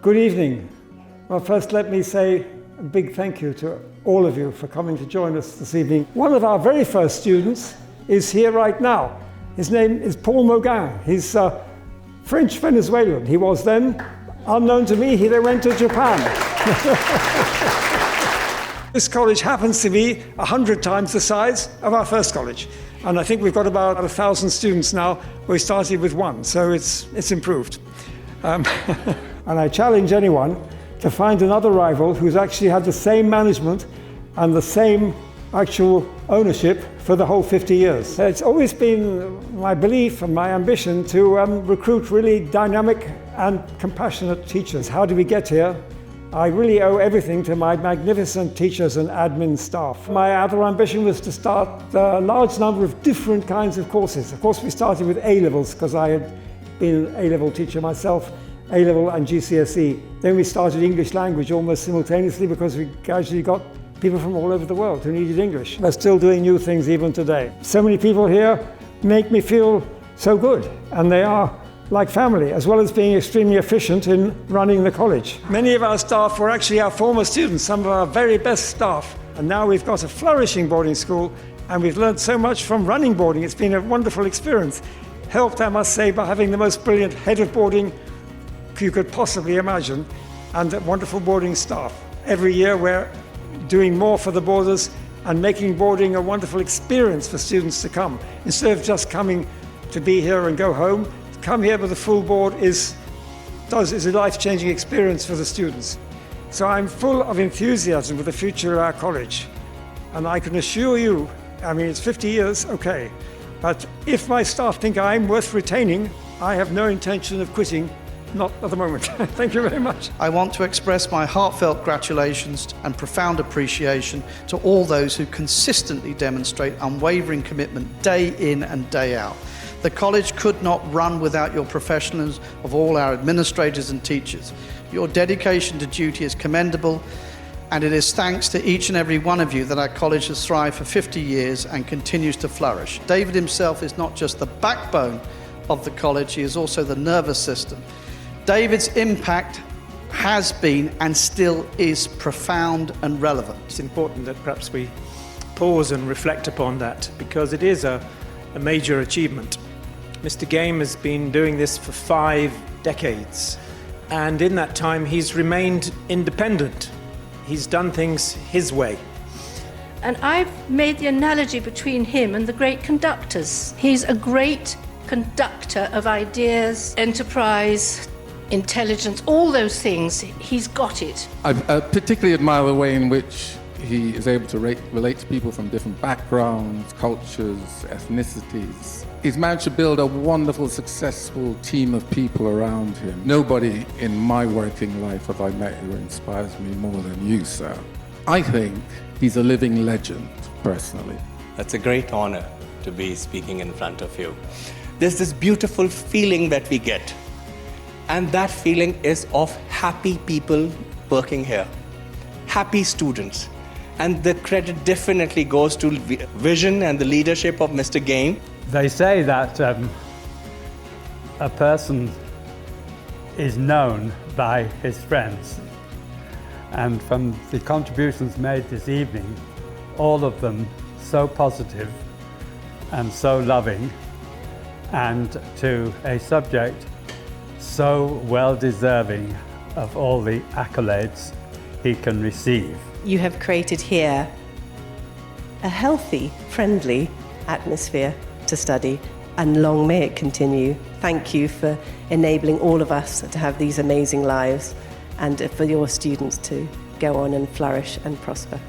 Good evening. Well, first let me say a big thank you to all of you for coming to join us this evening. One of our very first students is here right now. His name is Paul Mauguin. He's French Venezuelan. He was then, unknown to me, he then went to Japan. This college happens to be 100 times the size of our first college. And I think we've got about 1,000 students now. We started with one, so it's improved. And I challenge anyone to find another rival who's actually had the same management and the same actual ownership for the whole 50 years. It's always been my belief and my ambition to recruit really dynamic and compassionate teachers. How do we get here? I really owe everything to my magnificent teachers and admin staff. My other ambition was to start a large number of different kinds of courses. Of course, we started with A-levels because I had been an A-level teacher myself, A-level and GCSE. Then we started English language almost simultaneously because we gradually got people from all over the world who needed English. They're still doing new things even today. So many people here make me feel so good, and they are like family, as well as being extremely efficient in running the college. Many of our staff were actually our former students, some of our very best staff. And now we've got a flourishing boarding school, and we've learned so much from running boarding. It's been a wonderful experience. Helped, I must say, by having the most brilliant head of boarding you could possibly imagine, and wonderful boarding staff. Every year we're doing more for the boarders and making boarding a wonderful experience for students to come. Instead of just coming to be here and go home, come here with a full board is a life-changing experience for the students. So I'm full of enthusiasm for the future of our college. And I can assure you, I mean, it's 50 years, okay. But if my staff think I'm worth retaining, I have no intention of quitting. Not at the moment. Thank you very much. I want to express my heartfelt gratulations and profound appreciation to all those who consistently demonstrate unwavering commitment day in and day out. The college could not run without your professionalism of all our administrators and teachers. Your dedication to duty is commendable, and it is thanks to each and every one of you that our college has thrived for 50 years and continues to flourish. David himself is not just the backbone of the college, he is also the nervous system. David's impact has been and still is profound and relevant. It's important that perhaps we pause and reflect upon that, because it is a major achievement. Mr. Game has been doing this for 5 decades, and in that time he's remained independent. He's done things his way. And I've made the analogy between him and the great conductors. He's a great conductor of ideas, enterprise, intelligence, all those things. He's got it. I particularly admire the way in which he is able to relate to people from different backgrounds, cultures, ethnicities. He's managed to build a wonderful, successful team of people around him. Nobody in my working life have I met who inspires me more than you, sir. I think he's a living legend, personally. It's a great honor to be speaking in front of you. There's this beautiful feeling that we get, and that feeling is of happy people working here, happy students. And the credit definitely goes to vision and the leadership of Mr. Game. They say that a person is known by his friends. And from the contributions made this evening, all of them so positive and so loving, and to a subject so well deserving of all the accolades he can receive. You have created here a healthy, friendly atmosphere to study, and long may it continue. Thank you for enabling all of us to have these amazing lives, and for your students to go on and flourish and prosper.